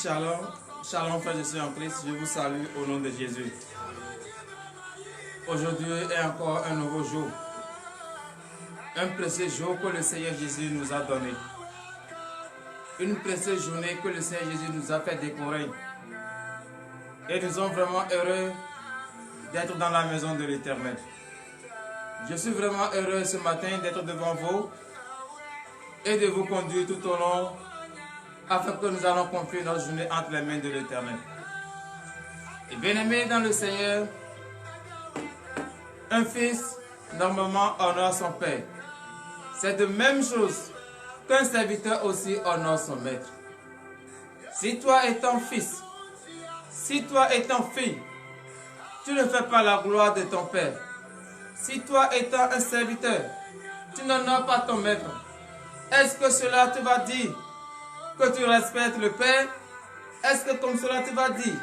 Shalom, shalom frères et sœurs en Christ, je vous salue au nom de Jésus. Aujourd'hui est encore un nouveau jour, un précieux jour que le Seigneur Jésus nous a donné. Une précieuse journée que le Seigneur Jésus nous a fait découvrir. Et nous sommes vraiment heureux d'être dans la maison de l'Éternel. Je suis vraiment heureux ce matin d'être devant vous et de vous conduire tout au long afin que nous allons confier notre journée entre les mains de l'Éternel. Et bien-aimé dans le Seigneur, un fils normalement honore son père. C'est de même chose qu'un serviteur aussi honore son maître. Si toi étant fils, si toi étant fille, tu ne fais pas la gloire de ton père. Si toi étant un serviteur, tu n'honores pas ton maître, est-ce que cela te va dire que tu respectes le Père? Est-ce que comme cela te va dire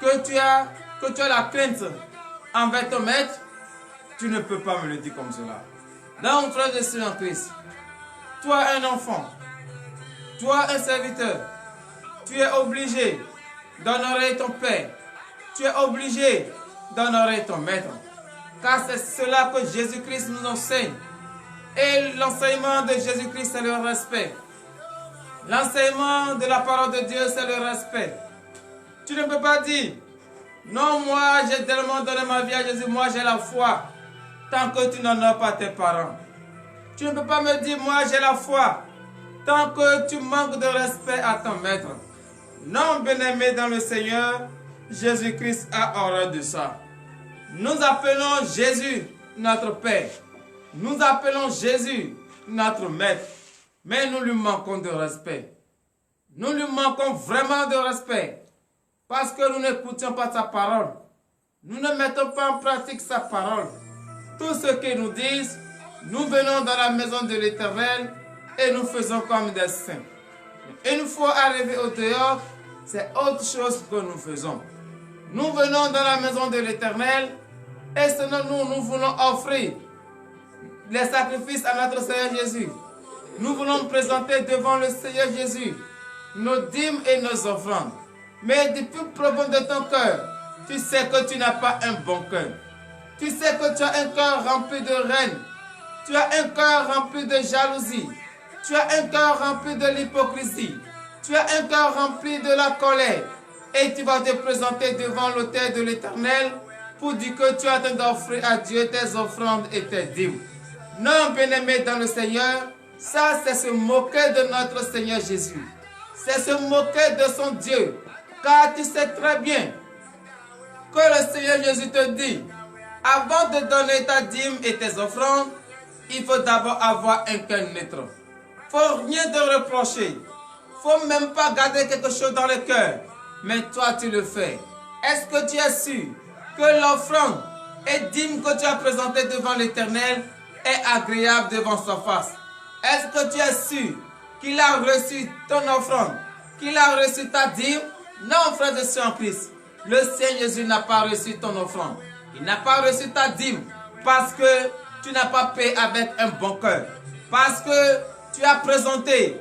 que tu as la crainte envers ton maître? Tu ne peux pas me le dire comme cela. Donc, frère et sœur en Christ, toi un enfant, toi un serviteur, tu es obligé d'honorer ton Père. Tu es obligé d'honorer ton maître. Car c'est cela que Jésus-Christ nous enseigne. Et l'enseignement de Jésus-Christ, c'est le respect. L'enseignement de la parole de Dieu, c'est le respect. Tu ne peux pas dire, non, moi, j'ai tellement donné ma vie à Jésus, moi, j'ai la foi, tant que tu n'honores pas tes parents. Tu ne peux pas me dire, moi, j'ai la foi, tant que tu manques de respect à ton maître. Non, bien-aimé dans le Seigneur, Jésus-Christ a horreur de ça. Nous appelons Jésus notre Père. Nous appelons Jésus notre Maître. Mais nous lui manquons de respect. Nous lui manquons vraiment de respect. Parce que nous n'écoutions pas sa parole. Nous ne mettons pas en pratique sa parole. Tout ce qu'il nous dit, nous venons dans la maison de l'Éternel et nous faisons comme des saints. Une fois arrivés au dehors, c'est autre chose que nous faisons. Nous venons dans la maison de l'Éternel et sinon nous voulons offrir les sacrifices à notre Seigneur Jésus. Nous voulons présenter devant le Seigneur Jésus nos dîmes et nos offrandes. Mais du plus profond de ton cœur, tu sais que tu n'as pas un bon cœur. Tu sais que tu as un cœur rempli de haine. Tu as un cœur rempli de jalousie. Tu as un cœur rempli de l'hypocrisie. Tu as un cœur rempli de la colère. Et tu vas te présenter devant l'autel de l'Éternel pour dire que tu es en train d'offrir à Dieu tes offrandes et tes dîmes. Non, bien-aimé dans le Seigneur, ça c'est se moquer de notre Seigneur Jésus. C'est se moquer de son Dieu. Car tu sais très bien que le Seigneur Jésus te dit, avant de donner ta dîme et tes offrandes, il faut d'abord avoir un cœur neutre. Il ne faut rien te reprocher. Il ne faut même pas garder quelque chose dans le cœur. Mais toi tu le fais. Est-ce que tu es sûr que l'offrande et dîme que tu as présentée devant l'Éternel est agréable devant sa face? Est-ce que tu es sûr qu'il a reçu ton offrande, qu'il a reçu ta dîme? Non, frère et sœur en Christ, le Seigneur Jésus n'a pas reçu ton offrande. Il n'a pas reçu ta dîme parce que tu n'as pas payé avec un bon cœur. Parce que tu as présenté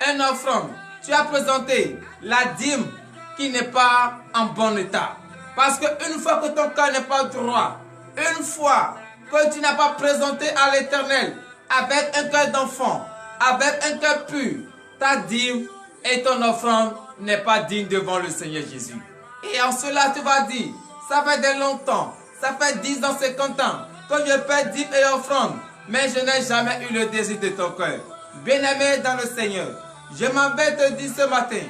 une offrande, tu as présenté la dîme qui n'est pas en bon état. Parce qu'une fois que ton cœur n'est pas droit, une fois que tu n'as pas présenté à l'Éternel avec un cœur d'enfant, avec un cœur pur, ta dîme et ton offrande n'est pas digne devant le Seigneur Jésus. Et en cela tu vas dire, ça fait de longtemps, ça fait 10 ans, 50 ans que je paie dîme et offrande, mais je n'ai jamais eu le désir de ton cœur. Bien-aimé dans le Seigneur, je m'en vais te dire ce matin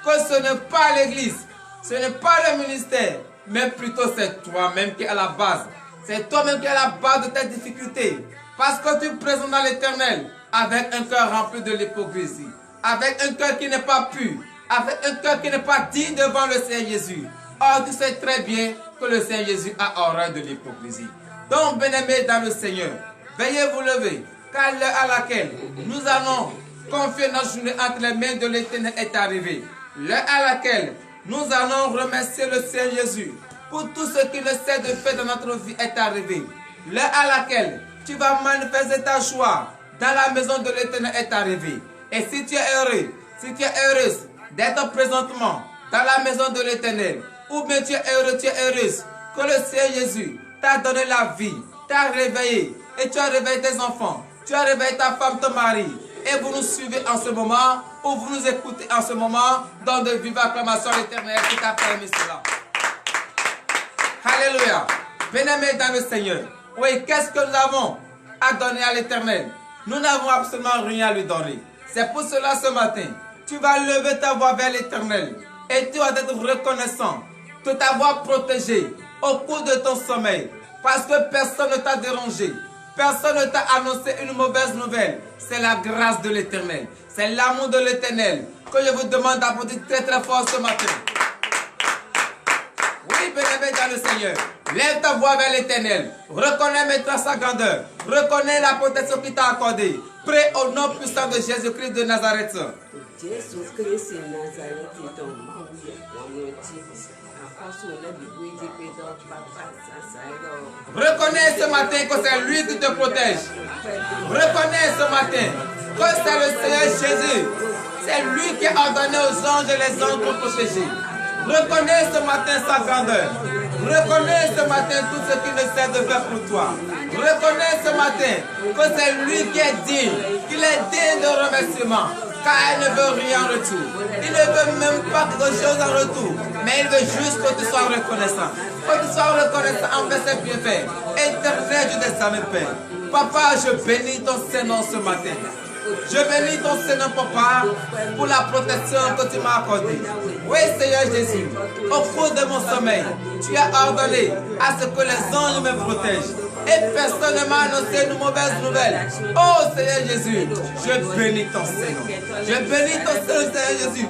que ce n'est pas l'église, ce n'est pas le ministère, mais plutôt c'est toi-même qui est à la base. C'est toi-même qui est à la base de tes difficultés. Parce que tu présentes dans l'Éternel avec un cœur rempli de l'hypocrisie, avec un cœur qui n'est pas pur, avec un cœur qui n'est pas digne devant le Seigneur Jésus. Or, tu sais très bien que le Seigneur Jésus a horreur de l'hypocrisie. Donc, bien-aimés dans le Seigneur, veuillez vous lever, car l'heure à laquelle nous allons confier notre journée entre les mains de l'Éternel est arrivée. L'heure à laquelle nous allons remercier le Seigneur Jésus pour tout ce qu'il essaie de faire dans notre vie est arrivée. L'heure à laquelle tu vas manifester ta joie dans la maison de l'Éternel est arrivée. Et si tu es heureux, si tu es heureuse d'être présentement dans la maison de l'Éternel, ou bien tu es heureux, tu es heureuse, que le Seigneur Jésus t'a donné la vie, t'a réveillé, et tu as réveillé tes enfants, tu as réveillé ta femme, ton mari, et vous nous suivez en ce moment, ou vous nous écoutez en ce moment, dans de vives acclamations à l'Éternel qui t'a permis cela. Alléluia. Bien-aimés dans le Seigneur, oui, qu'est-ce que nous avons à donner à l'Éternel? Nous n'avons absolument rien à lui donner. C'est pour cela ce matin, tu vas lever ta voix vers l'Éternel et tu vas être reconnaissant de t'avoir protégé au cours de ton sommeil parce que personne ne t'a dérangé. Personne ne t'a annoncé une mauvaise nouvelle. C'est la grâce de l'Éternel. C'est l'amour de l'Éternel que je vous demande d'apporter très très fort ce matin. Oui, bien-aimé dans le Seigneur, lève ta voix vers l'Éternel. Reconnais maintenant sa grandeur. Reconnais la protection qu'il t'a accordée. Prie au nom puissant de Jésus-Christ de Nazareth. Reconnais ce matin que c'est lui qui te protège. Reconnais ce matin que c'est le Seigneur Jésus. C'est lui qui a ordonné aux anges et les anges pour protéger. Reconnais ce matin sa grandeur. Reconnais ce matin tout ce qu'il essaie de faire pour toi. Reconnais ce matin que c'est lui qui est digne, qu'il est digne de remerciement. Car il ne veut rien en retour. Il ne veut même pas quelque chose en retour. Mais il veut juste que tu sois reconnaissant. Que tu sois reconnaissant envers ses bienfaits. Éternel Dieu des armées, Père. Papa, je bénis ton Saint-Nom ce matin. Je bénis ton Seigneur, Papa, pour la protection que tu m'as accordée. Oui, Seigneur Jésus, au cours de mon sommeil, tu as ordonné à ce que les anges me protègent. Et personne ne m'a annoncé une mauvaise nouvelle. Oh Seigneur Jésus, je bénis ton Seigneur. Je bénis ton Seigneur Jésus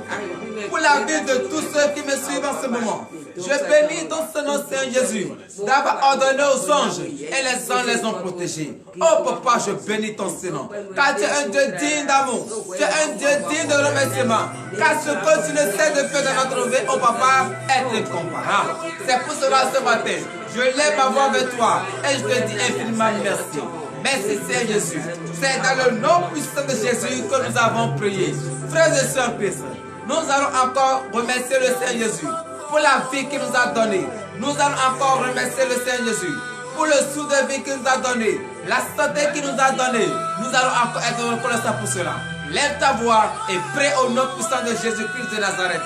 pour la vie de tous ceux qui me suivent en ce moment. Je bénis ton Seigneur Jésus d'avoir ordonné aux anges et les anges les ont protégés. Oh Papa, je bénis ton Seigneur. Car tu es un Dieu digne d'amour. Tu es un Dieu digne de remerciement. Car ce que tu ne sais de faire dans notre vie, oh Papa, est incomparable. C'est pour cela ce matin, je lève ma voix vers toi et je te dis infiniment merci. Merci Seigneur Jésus. C'est dans le nom puissant de Jésus que nous avons prié. Frères et sœurs en Christ, nous allons encore remercier le Seigneur Jésus pour la vie qu'il nous a donnée. Nous allons encore remercier le Seigneur Jésus pour le sou de vie qu'il nous a donné, la santé qu'il nous a donnée. Nous allons encore être reconnaissants pour cela. Lève ta voix et prie au nom puissant de Jésus-Christ de Nazareth.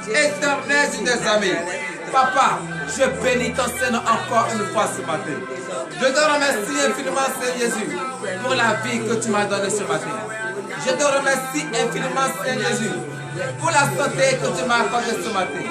Éternel Dieu des amis, Papa, je bénis ton Seigneur encore une fois ce matin. Je te remercie infiniment, Seigneur Jésus, pour la vie que tu m'as donnée ce matin. Je te remercie infiniment, Seigneur Jésus, pour la santé que tu m'as accordée ce matin.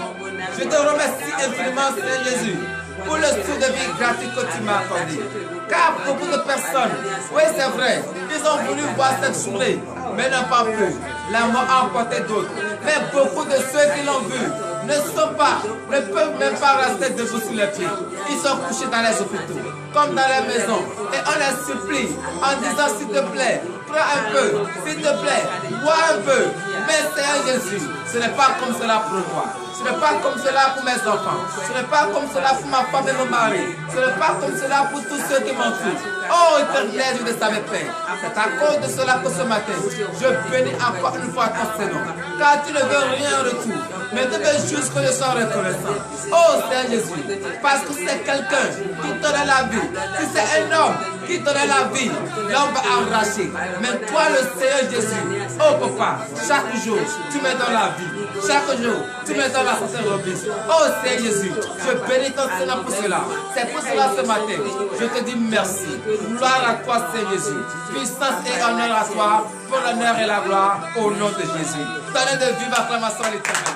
Je te remercie infiniment, Seigneur Jésus, pour le sou de vie gratuit que tu m'as accordé. Car beaucoup de personnes, oui c'est vrai, ils ont voulu voir cette journée, mais n'ont pas pu. La mort a emporté d'autres. Mais beaucoup de ceux qui l'ont vu ne peuvent même pas rester debout sur les pieds. Ils sont couchés dans les hôpitaux, comme dans les maisons. Et on les supplie en disant s'il te plaît, prends un peu, s'il te plaît, bois un peu. Mais Seigneur Jésus, ce n'est pas comme cela pour moi. Ce n'est pas comme cela pour mes enfants. Ce n'est pas comme cela pour ma femme et mon mari. Ce n'est pas comme cela pour tous ceux qui m'entourent. Oh, éternel Dieu de sa Père. C'est à cause de cela que ce matin, je bénis encore une fois ton Seigneur. Car tu ne veux rien en retour. Mais tu veux juste que je sois reconnaissant. Oh, Seigneur Jésus. Parce que c'est quelqu'un qui te donne la vie. Si c'est un homme qui te donne la vie, l'homme va arracher. Mais toi, le Seigneur Jésus, oh papa, chaque jour, tu me donnes la vie. Chaque jour, tu me donnes la santé robuste. Oh Seigneur Jésus, je bénis ton Seigneur pour cela. C'est pour cela ce matin, je te dis merci. Gloire à toi, Seigneur Jésus. Puissance et honneur à toi, pour l'honneur et la gloire, au nom de Jésus. Donnez de vive acclamation à l'Éternel.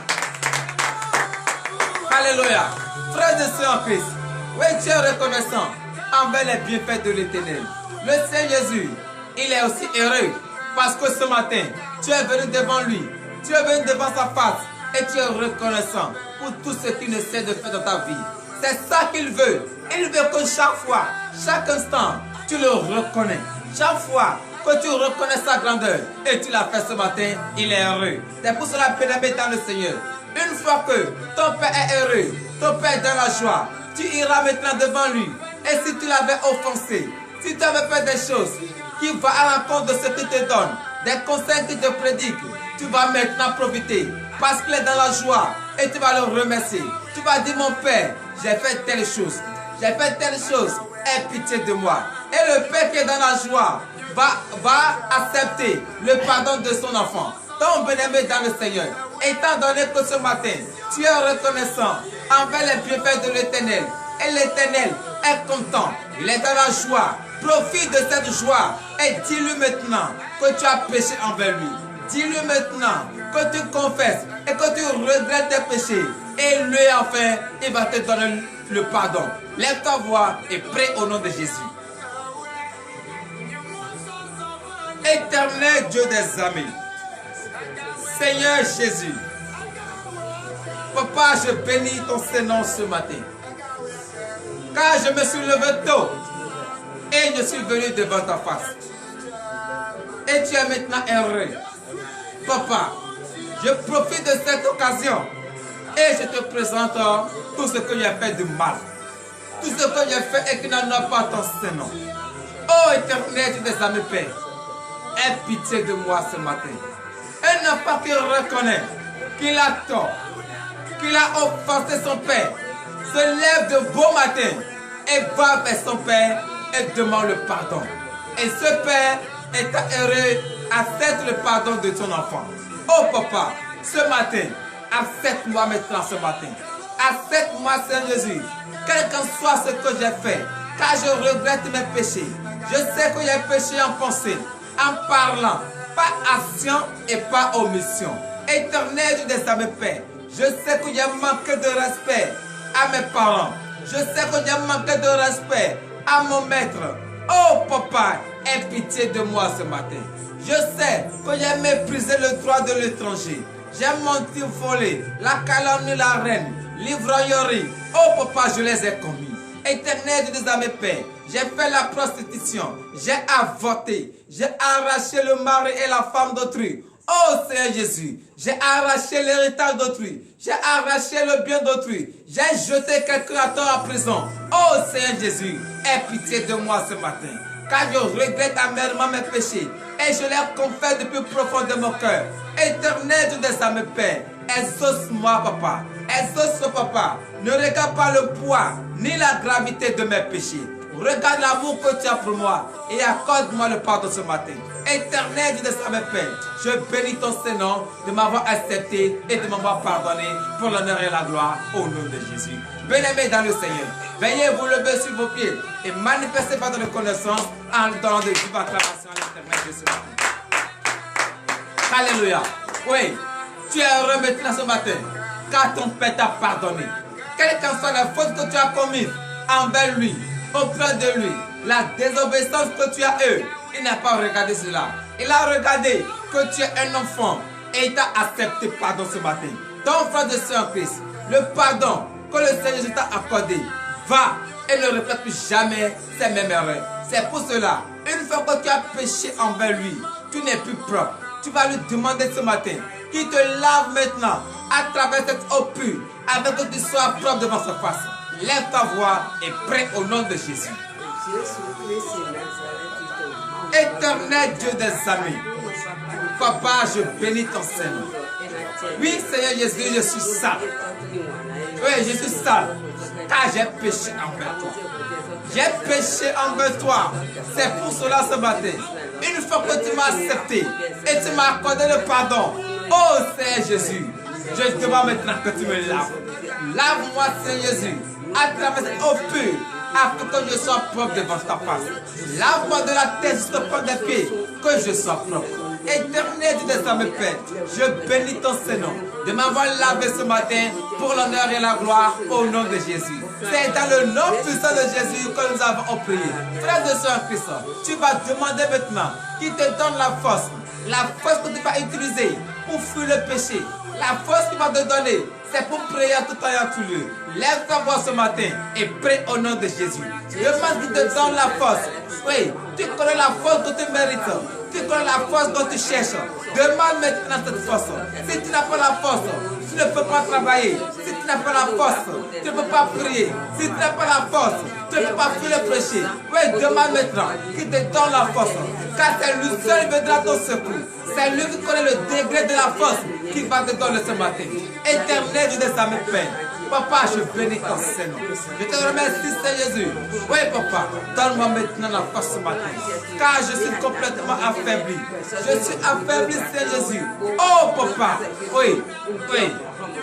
Alléluia. Frères et sœurs en Christ, oui, tu es reconnaissant envers les bienfaits de l'Éternel. Le Seigneur Jésus, il est aussi heureux parce que ce matin, tu es venu devant lui. Tu es venu devant sa face et tu es reconnaissant pour tout ce qu'il essaie de faire dans ta vie. C'est ça qu'il veut. Il veut que chaque fois, chaque instant, tu le reconnais. Chaque fois que tu reconnais sa grandeur et tu l'as fait ce matin, il est heureux. C'est pour cela, bien-aimé dans le Seigneur. Une fois que ton Père est heureux, ton Père est dans la joie, tu iras maintenant devant lui. Et si tu l'avais offensé, si tu avais fait des choses qui vont à l'encontre de ce qu'il te donne, des conseils qu'il te prédique, tu vas maintenant profiter parce qu'il est dans la joie et tu vas le remercier. Tu vas dire, mon Père, j'ai fait telle chose. J'ai fait telle chose. Aie pitié de moi. Et le Père qui est dans la joie va accepter le pardon de son enfant. Ton bien-aimé dans le Seigneur, étant donné que ce matin, tu es reconnaissant envers les bienfaits de l'Éternel. Et l'Éternel est content. Il est dans la joie. Profite de cette joie et dis-lui maintenant que tu as péché envers lui. Dis-lui maintenant que tu confesses et que tu regrettes tes péchés. Et lui, enfin, il va te donner le pardon. Lève ta voix et prie au nom de Jésus. Éternel Dieu des amis, Seigneur Jésus, Papa, je bénis ton Saint-Nom ce matin. Car je me suis levé tôt et je suis venu devant ta face. Et tu es maintenant heureux. Papa, je profite de cette occasion et je te présente tout ce que j'ai fait de mal. Tout ce que j'ai fait et qui n'en a pas ton Saint-Nom. Oh Éternel Dieu des amis Père, aie pitié de moi ce matin. Et n'a pas qu'il reconnaît qu'il a tort, qu'il a offensé son Père, se lève de beau matin et va vers son Père et demande le pardon. Et ce Père étant heureux, accepte le pardon de ton enfant. Oh Papa, ce matin, accepte-moi maintenant ce matin. Accepte-moi Seigneur Jésus, quel qu'en soit ce que j'ai fait, car je regrette mes péchés. Je sais que j'ai péché en pensée, en parlant, par action et par omission. Éternel Dieu des amis Père, je sais que j'ai manqué de respect à mes parents. Je sais que j'ai manqué de respect à mon maître. Oh Papa, aie pitié de moi ce matin. Je sais que j'ai méprisé le droit de l'étranger. J'ai menti, volé, la calomnie, la reine, l'ivrognerie. Oh Papa, je les ai commis. Éternel Dieu des amis Père, j'ai fait la prostitution, j'ai avorté, j'ai arraché le mari et la femme d'autrui. Oh Seigneur Jésus, j'ai arraché l'héritage d'autrui, j'ai arraché le bien d'autrui, j'ai jeté quelqu'un à tort en prison. Oh Seigneur Jésus, aie pitié de moi ce matin, car je regrette amèrement mes péchés et je les confesse depuis profond de mon cœur. Éternel Dieu des amis Père, exauce-moi Papa, exauce-moi Papa, ne regarde pas le poids ni la gravité de mes péchés. Regarde l'amour que tu as pour moi et accorde-moi le pardon ce matin. Éternel Dieu des amis Père, je bénis ton Saint-Nom de m'avoir accepté et de m'avoir pardonné pour l'honneur et la gloire au nom de Jésus. Bien-aimés dans le Seigneur, veuillez vous lever sur vos pieds et manifester votre reconnaissance en donnant de vive acclamation à l'Éternel de ce matin. Alléluia. Oui, tu es heureux maintenant ce matin car ton Père t'a pardonné. Quelle qu'en soit la faute que tu as commise envers lui, auprès de lui, la désobéissance que tu as eue, il n'a pas regardé cela. Il a regardé que tu es un enfant et il t'a accepté pardon ce matin. Ton frère de Saint Christ, le pardon que le Seigneur Jésus t'a accordé, va et ne répète plus jamais ces mêmes erreurs. C'est pour cela, une fois que tu as péché envers lui, tu n'es plus propre. Tu vas lui demander ce matin qu'il te lave maintenant à travers cette eau pure, afin que tu sois propre devant sa face. Lève ta voix et prie au nom de Jésus. Éternel Dieu des amis, Papa, je bénis ton Seigneur. Oui, Seigneur Jésus, je suis sale. Oui, je suis sale, car j'ai péché envers toi. J'ai péché envers toi. C'est pour cela ce matin, une fois que tu m'as accepté et tu m'as accordé le pardon, oh Seigneur Jésus, je demande maintenant que tu me laves. Lave-moi, Seigneur Jésus, à travers cette eau pure, afin que je sois propre devant ta face. Lave-moi de la tête jusqu'au point des pieds, que je sois propre. Éternel Dieu des amis Père, je bénis ton Saint-Nom de m'avoir lavé ce matin pour l'honneur et la gloire au nom de Jésus. C'est dans le nom puissant de Jésus que nous avons prié. Frère de Saint Christ, tu vas demander maintenant qu'il te donne la force que tu vas utiliser pour fuir le péché. La force qu'il va te donner, c'est pour prier tout temps et à tout lieu. Lève ta voix ce matin et prie au nom de Jésus. Demande qu'il te donne la force. Oui, tu connais la force que tu mérites. Tu connais la force que tu cherches. Demande maintenant cette force. Si tu n'as pas la force, tu ne peux pas travailler. Si tu n'as pas la force, tu ne peux pas prier. Si tu n'as pas la force, tu ne peux pas fuir le péché. Oui, demande maintenant qu'il te donne la force. Car c'est lui seul qui viendra ton secours. C'est lui qui connaît le degré de la force qui va te donner ce matin. Éternel Dieu des armées, Père. Papa, je bénis ton Seigneur. Je te remercie, Seigneur Jésus. Oui, Papa, donne-moi maintenant la force ce matin. Car je suis complètement affaibli. Je suis affaibli, Seigneur Jésus. Oh, Papa, oui, oui.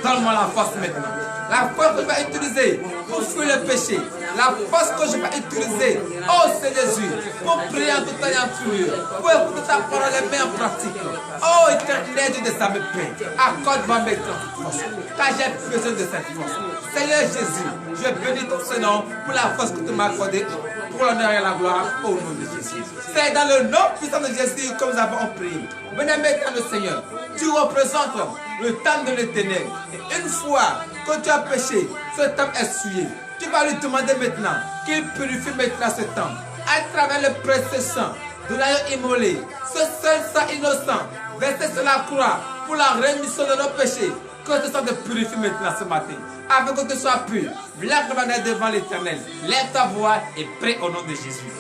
Donne-moi la force maintenant. La force que je vais utiliser pour fuir le péché. La force que je vais utiliser, oh Seigneur Jésus, pour prier en tout temps et en tout lieu. Pour écouter ta parole et mettre en pratique. Oh éternel Dieu des armées, Père, accorde-moi maintenant cette force. Car j'ai besoin de cette force. Seigneur Jésus, je bénis ton nom pour la force que tu m'as accordée. Pour l'honneur et la gloire au nom de Jésus. C'est dans le nom puissant de Jésus que nous avons prié. Venez maintenant le Seigneur. Tu représentes le temps de l'éternel. Et une fois que tu as péché, ce temps est souillé. Tu vas lui demander maintenant qu'il purifie maintenant ce temps. À travers le précieux sang de l'agneau immolé. Ce seul sang innocent versé sur la croix pour la rémission de nos péchés. Que ce sang te purifie maintenant ce matin. Afin que tu sois pur. Lève ta main devant l'éternel. Lève ta voix et prie au nom de Jésus.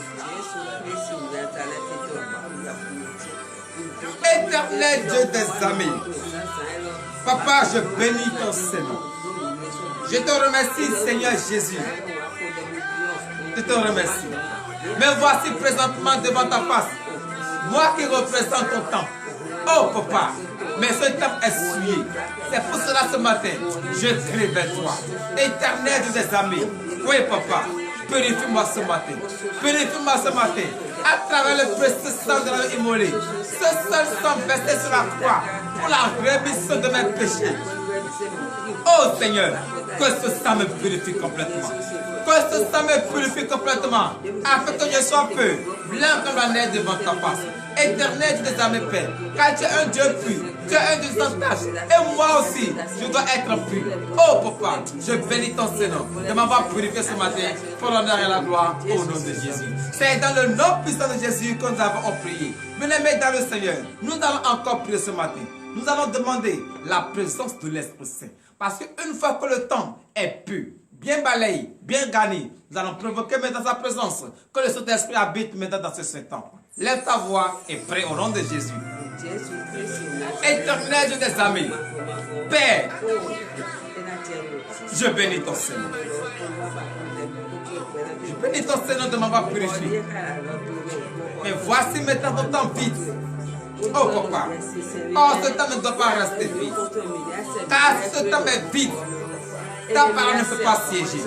Éternel Dieu des amis. Papa, je bénis ton Seigneur. Je te remercie, Seigneur Jésus. Je te remercie. Me voici présentement devant ta face. Moi qui représente ton temps. Oh, Papa, mais ce temps est souillé. C'est pour cela ce matin, je crie vers toi. Éternel Dieu des amis. Oui, Papa, purifie-moi ce matin. Purifie-moi ce matin. À travers le précieux sang de l'agneau immolé. Ce seul sang versé sur la croix pour la rémission de mes péchés. Oh Seigneur, que ce sang me purifie complètement. Que ce sang me purifie complètement. Afin que je sois peu, blanc comme la neige devant ta face. Éternel Dieu des armées, Père. Car tu es un Dieu pur. Tu es un Dieu sans tâche. Et moi aussi, je dois être pur. Oh Papa, je bénis ton Seigneur de m'avoir purifié ce matin pour l'honneur et la gloire au nom de Jésus. C'est dans le nom puissant de Jésus que nous avons prié. Bien-aimés dans le Seigneur, nous allons encore prier ce matin. Nous allons demander la présence de l'Esprit Saint. Parce qu'une fois que le temps est pur, bien balayé, bien gagné, nous allons provoquer maintenant sa présence. Que le Saint-Esprit habite maintenant dans ce Saint-Temps. Lève ta voix et prie au nom de Jésus. Éternel Dieu des amis, Père, je bénis ton Seigneur. Je bénis ton Seigneur de m'avoir purifié. Mais voici maintenant ton temps vide. Oh Papa, oh ce temps ne doit pas rester vide. Car ce temps est vide. Ta parole ne peut pas siéger.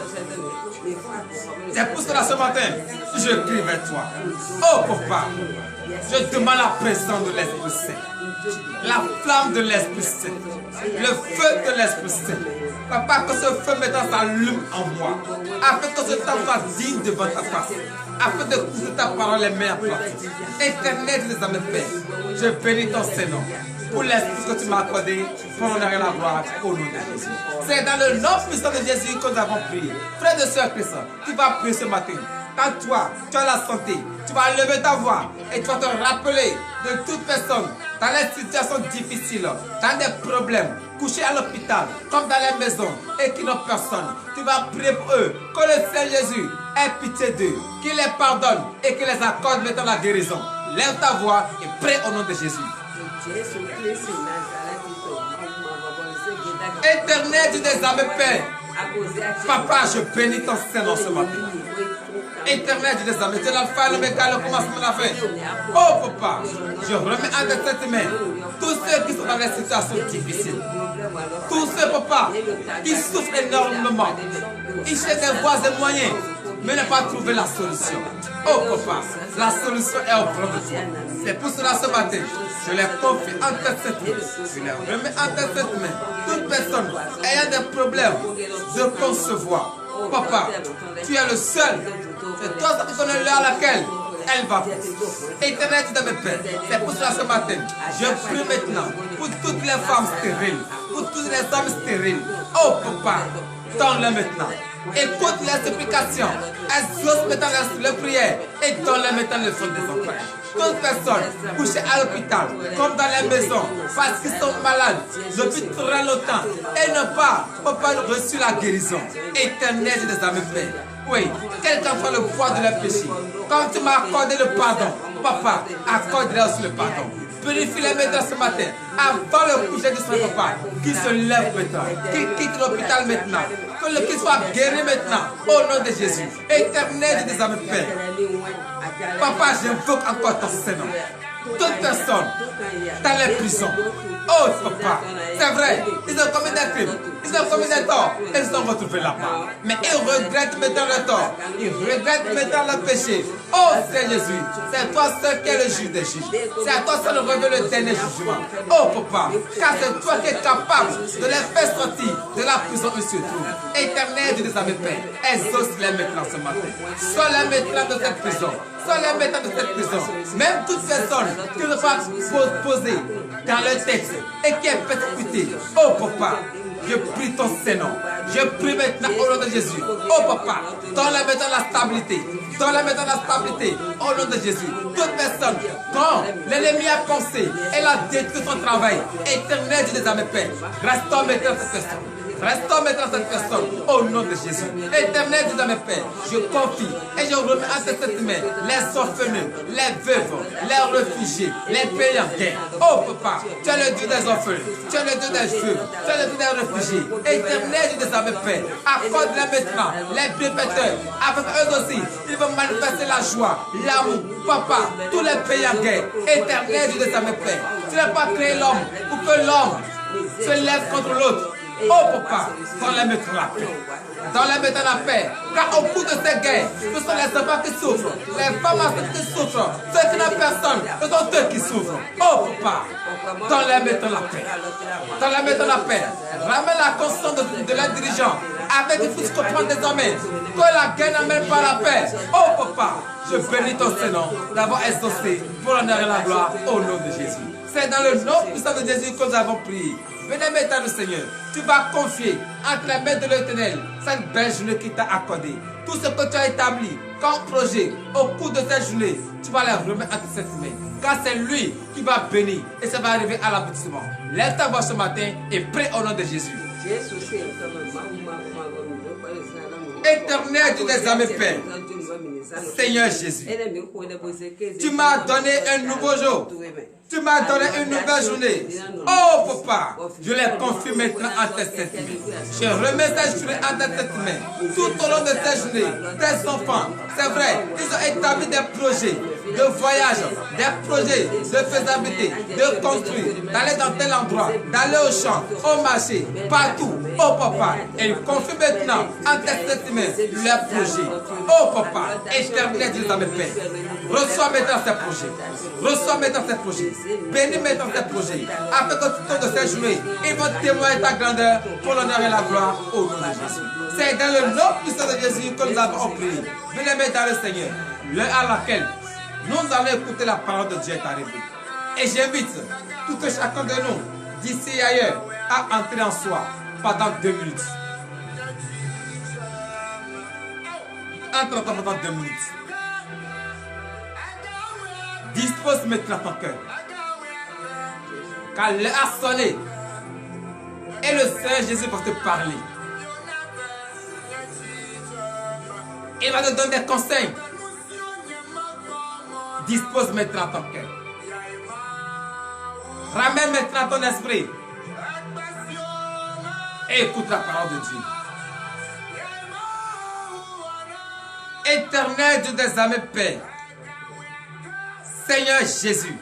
C'est pour cela ce matin, je crie vers toi. Oh Papa, je demande la présence de l'Esprit Saint. La flamme de l'Esprit Saint. Le feu de l'Esprit Saint. Papa, que ce feu maintenant s'allume en moi. Afin que ce temps soit digne devant ta face. Afin de pousser ta parole et mettre en pratique. Éternel des âmes, Père, je bénis ton Seigneur pour l'esprit que tu m'as accordé pour l'honneur et la gloire au nom de Jésus. C'est dans le nom puissant de Jésus que nous avons prié. Frères et sœurs chrétiens, tu vas prier ce matin. Quand toi, tu as la santé, tu vas lever ta voix et tu vas te rappeler de toute personne dans les situations difficiles, dans des problèmes, couchés à l'hôpital, comme dans les maisons et qui n'ont personne. Tu vas prier pour eux, que le Seigneur Jésus ait pitié d'eux, qu'il les pardonne et qu'il les accorde maintenant la guérison. Lève ta voix et prie au nom de Jésus. Éternel Dieu des armées, Père, Papa, je bénis ton Seigneur ce matin. Éternel Dieu des armées, tu es l'alpha et l'oméga, le commencement et la fin. Oh Papa, je remets entre cette main tous ceux qui sont dans des situations difficiles. Tous ceux, Papa, qui souffrent énormément. Ils cherchent des voies et moyens, mais n'ont pas trouvé la solution. Oh Papa, la solution est auprès de toi. C'est pour cela ce matin, je les confie entre cette main. Je les remets entre cette main. Toute personne ayant des problèmes de concevoir. Papa, tu es le seul. C'est toi qui connais l'heure à laquelle elle va. Éternel Dieu de mes pères, c'est pour cela ce matin, je prie maintenant pour toutes les femmes stériles, pour tous les hommes stériles. Oh Papa, donne-le maintenant. Écoute les supplications, exauce maintenant les prières et donne-le maintenant le fond des enfers. Toutes personnes couchées à l'hôpital, comme dans les maisons, parce qu'ils sont malades depuis très longtemps et n'ont pas, Papa, reçu la guérison. Éternel des âmes, Père. Oui, quel qu'en soit le poids de leur péché, quand tu m'as accordé le pardon, Papa, accorde-leur aussi le pardon. Purifie-les maintenant ce matin. Avant le coucher du soleil, papa. Qu'ils se lèvent maintenant. Qu'ils quittent l'hôpital maintenant. Qu'ils soient guéris maintenant. Au nom de Jésus. Éternel des âmes, Père. Papa, j'invoque encore ton Saint-Nom. Toute personne dans les prisons. Oh papa, c'est vrai, ils ont commis des crimes, ils ont commis des torts, et ils sont retrouvés là-bas. Mais ils regrettent maintenant le tort, ils regrettent maintenant le péché. Oh c'est Jésus, c'est toi seul qui es le juge des juges. C'est à toi seul revient le dernier jugement. Oh papa, car c'est toi qui es capable de les faire sortir de la prison où ils se trouvent. Éternel Dieu des âmes, Père, exauce-les maintenant ce matin. Sois-les maintenant de cette prison. Sois-les maintenant de cette prison. Même toute personne qui ne va pas poser dans le texte et qui est persécuté. Oh papa, je prie ton Saint-Nom. Je prie maintenant au nom de Jésus. Oh papa, donne-la maintenant la stabilité. Donne-la maintenant la stabilité au nom de Jésus. Toute personne dont l'ennemi a pensé, elle a détruit son travail. Éternel Dieu des âmes, Père, restaure maintenant cette personne. Restaure maintenant cette personne au nom de Jésus. Éternel Dieu de mes pères, je confie et je remets à cette main les orphelins, les veuves, les réfugiés, les pays en guerre. Oh papa, tu es le Dieu des orphelins, tu es le Dieu des veuves, tu es le Dieu des réfugiés. Éternel Dieu de mes pères, accorde-les maintenant les bienfaiteurs. Avec eux aussi, ils vont manifester la joie, l'amour. Papa, tous les pays en guerre. Éternel Dieu de mes pères, tu n'as pas créé l'homme pour que l'homme se lève contre l'autre. Oh papa, donne-les maintenant la paix. Donne-les maintenant la paix. Car au bout de ces guerres, ce sont les enfants qui souffrent, les femmes enceintes qui souffrent, ceux qui n'ont personne, ce sont eux qui souffrent. Oh papa, donne-les maintenant la paix. Donne-les maintenant la paix. Ramène la conscience de leurs dirigeants avec une puisse comprendre désormais que la guerre n'amène pas la paix. Oh papa, je bénis ton Saint-Nom d'avoir exaucé pour l'honneur et la gloire au nom de Jésus. C'est dans le nom puissant de Jésus que nous avons prié. Venez maintenant le Seigneur, tu vas confier entre les mains de l'Éternel cette belle journée qu'il t'a accordée. Tout ce que tu as établi comme projet au cours de cette journée, tu vas les remettre entre cette main. Car c'est lui qui va bénir et ça va arriver à l'aboutissement. Lève ta voix ce matin et prie au nom de Jésus. Éternel Dieu des âmes, Père, Seigneur Jésus, tu m'as donné un nouveau jour. Tu m'as donné une nouvelle journée. Oh papa, je les confie maintenant entre cette main. Je remets cette journée entre cette main. Tout au long de cette journée, tes enfants, c'est vrai, ils ont établi des projets de voyage, des projets de faisabilité, de construire, d'aller dans tel endroit, d'aller au champ, au marché, partout. Oh papa, et ils confient maintenant entre cette main leurs projets. Oh papa, éternel Dieu de mes pères, reçois maintenant ces projets. Reçois maintenant ces projets. Bénis maintenant ces projets. Afin que tout au long de cette journée, ils vont témoigner ta grandeur pour l'honneur et la gloire au nom de Jésus. C'est dans le nom puissant de Jésus que nous avons prié. Venez maintenant le Seigneur, l'heure à laquelle nous allons écouter la parole de Dieu est arrivée. Et j'invite tout et chacun de nous, d'ici et ailleurs, à entrer en soi pendant 2 minutes. Entre en toi pendant 2 minutes. Dispose maintenant ton cœur. Car l'heure a sonné. Et le Seigneur Jésus va te parler. Il va te donner des conseils. Dispose maintenant ton cœur. Ramène maintenant ton esprit. Et écoute la parole de Dieu. Éternel Dieu des âmes, Père, Seigneur Jésus,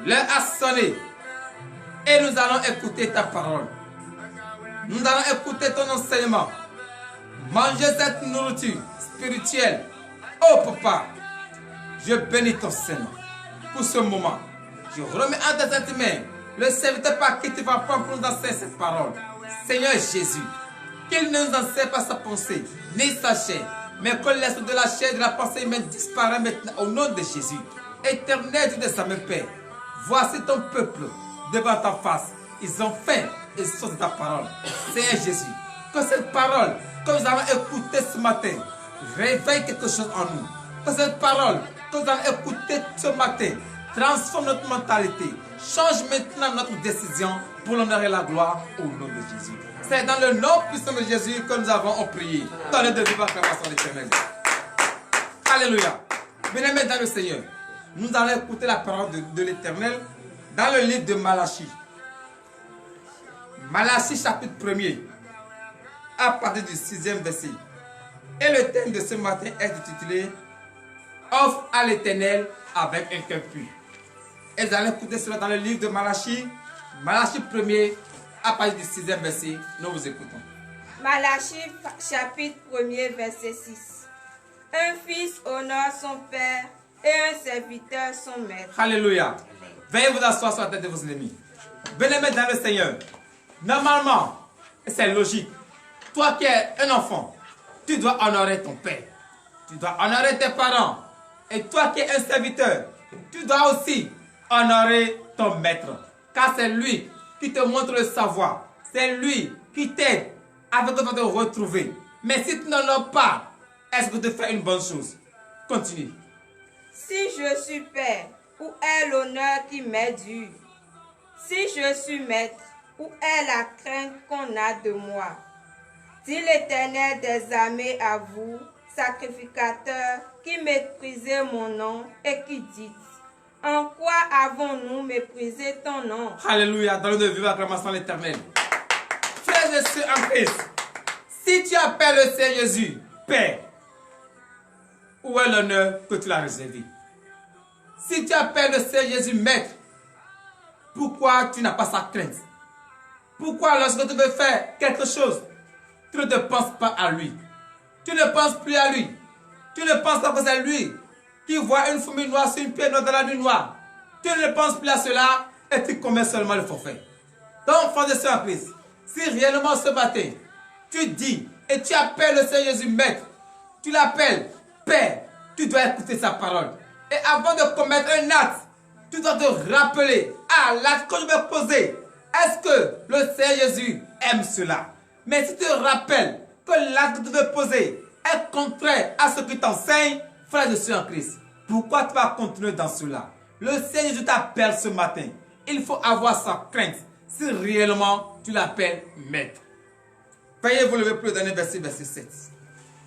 l'heure a sonné et nous allons écouter ta parole. Nous allons écouter ton enseignement. Manger cette nourriture spirituelle. Oh papa, je bénis ton Seigneur pour ce moment. Je remets entre cette main le serviteur par qui tu vas prendre pour nous enseigner cette parole. Seigneur Jésus, qu'il ne nous enseigne pas sa pensée, ni sa chair, mais que l'esprit de la chair et de la pensée humaine disparaît maintenant au nom de Jésus. Éternel Dieu de sa même Père, voici ton peuple devant ta face. Ils ont faim et sont de ta parole. Seigneur Jésus, que cette parole que nous allons écouter ce matin réveille quelque chose en nous. Que cette parole que nous allons écouter ce matin transforme notre mentalité. Change maintenant notre décision pour l'honneur et la gloire au nom de Jésus. C'est dans le nom puissant de Jésus que nous avons prié. Donnez de vivre acclamation à l'Éternel. Alléluia. Venez maintenant le Seigneur. Nous allons écouter la parole de l'Éternel dans le livre de Malachie. Malachie chapitre 1er, à partir du 6e verset. Et le thème de ce matin est intitulé « Offre à l'Éternel avec un cœur pur ». Et nous allons écouter cela dans le livre de Malachie, Malachie 1er, à partir du 6e verset. Nous vous écoutons. Malachie chapitre 1er, verset 6. Un fils honore son père et un serviteur son maître. Alléluia. Veuillez vous asseoir sur la tête de vos ennemis. Bien-aimés dans le Seigneur, normalement, c'est logique. Toi qui es un enfant, tu dois honorer ton père. Tu dois honorer tes parents. Et toi qui es un serviteur, tu dois aussi honorer ton maître. Car c'est lui qui te montre le savoir. C'est lui qui t'aide afin de te retrouver. Mais si tu n'en as pas, est-ce que tu fais une bonne chose? Continue. Si je suis père, où est l'honneur qui m'est dû? Si je suis maître, où est la crainte qu'on a de moi? Dit l'Éternel des armées à vous, sacrificateurs, qui méprisez mon nom et qui dites: en quoi avons-nous méprisé ton nom? Alléluia, dans le vivre acclamation à l'Éternel. Frères et sœurs en Christ, si tu appelles le Seigneur Jésus Père, où est l'honneur que tu l'as réservé? Si tu appelles le Seigneur Jésus Maître, pourquoi tu n'as pas sa crainte? Pourquoi lorsque tu veux faire quelque chose, tu ne te penses pas à lui? Tu ne penses plus à lui. Tu ne penses pas que c'est lui qui voit une fourmi noire sur une pierre noire dans la nuit noire. Tu ne penses plus à cela et tu commets seulement le forfait. Donc, frères et sœurs en Christ, si réellement ce matin, tu dis et tu appelles le Seigneur Jésus Maître, tu l'appelles Père, tu dois écouter sa parole. Et avant de commettre un acte, tu dois te rappeler, l'acte que je vais poser, est-ce que le Seigneur Jésus aime cela? Mais si tu te rappelles que l'acte que tu veux poser est contraire à ce qu'il t'enseigne, frère et sœur en Christ, pourquoi tu vas continuer dans cela? Le Seigneur Jésus t'appelle ce matin. Il faut avoir sa crainte si réellement tu l'appelles Maître. Veuillez vous lever pour le dernier verset, verset 7.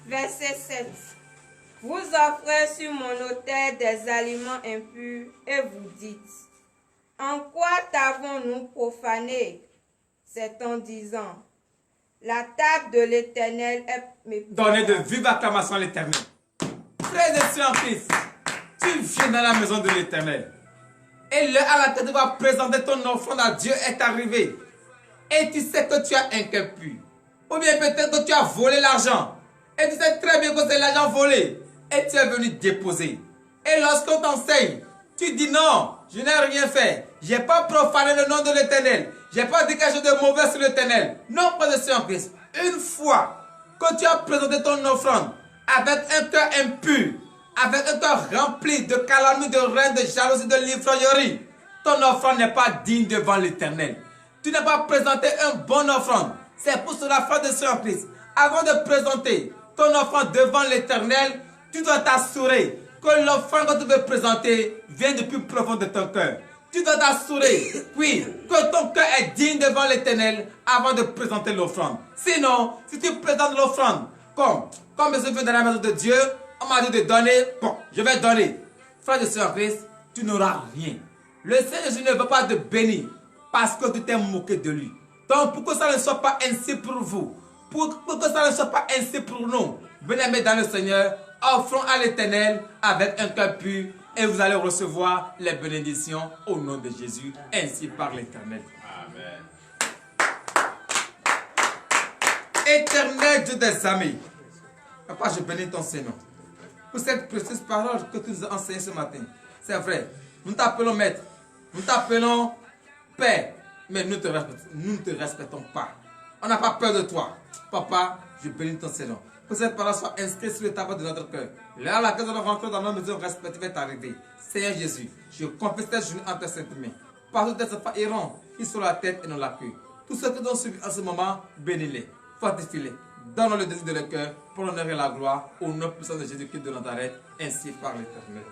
Verset 7. Vous offrez sur mon autel des aliments impurs et vous dites: en quoi t'avons-nous profané? C'est en disant: la table de l'Éternel est méprisable. Donnez de vive acclamation à l'Éternel. Frères et sœurs en Christ, tu viens dans la maison de l'Éternel. Et l'heure à laquelle tu vas présenter ton offrande à Dieu est arrivée. Et tu sais que tu as un cœur pur. Ou bien peut-être que tu as volé l'argent. Et tu sais très bien que c'est l'argent volé. Et tu es venu déposer. Et lorsqu'on t'enseigne, tu dis non, je n'ai rien fait. Je n'ai pas profané le nom de l'Éternel. Je n'ai pas dit quelque chose de mauvais sur l'Éternel. Non, frère et sœur en Christ. Une fois que tu as présenté ton offrande avec un cœur impur, avec un cœur rempli de calomnie, de haine, de jalousie, de l'ivrognerie, ton offrande n'est pas digne devant l'Éternel. Tu n'as pas présenté un bon offrande. C'est pour cela, frère et sœur en Christ, avant de présenter ton offrande devant l'Éternel, tu dois t'assurer que l'offrande que tu veux présenter vient du plus profond de ton cœur. Tu dois t'assurer, oui, que ton cœur est digne devant l'Éternel avant de présenter l'offrande. Sinon, si tu présentes l'offrande comme je veux dans la maison de Dieu, on m'a dit de donner, bon, je vais donner. Frère et sœur en Christ, tu n'auras rien. Le Seigneur Jésus ne veut pas te bénir parce que tu t'es moqué de lui. Donc, pour que ça ne soit pas ainsi pour vous, pour que ça ne soit pas ainsi pour nous, venez dans le Seigneur, offrons à l'Éternel avec un cœur pur et vous allez recevoir les bénédictions au nom de Jésus, ainsi par l'Éternel. Amen. Éternel Dieu des armées, Papa, je bénis ton Seigneur pour cette précieuse parole que tu nous as enseignée ce matin. C'est vrai, nous t'appelons Maître, nous t'appelons Père, mais nous ne te respectons pas. On n'a pas peur de toi. Papa, je bénis ton Seigneur. Que cette parole soit inscrite sur le tableau de notre cœur. Là, à laquelle nous allons rentrer dans nos maisons respectives est arrivée. Seigneur Jésus, je confesse tes genoux entre tes saintes mains. Partout tes enfants errants, qui sont la tête et non la queue. Tous ceux qui t'ont suivi en ce moment, bénis-les, fortifie-les. Donne le désir de leur cœur pour l'honneur et la gloire au nom puissant de Jésus-Christ de Nazareth, ainsi par l'Éternel.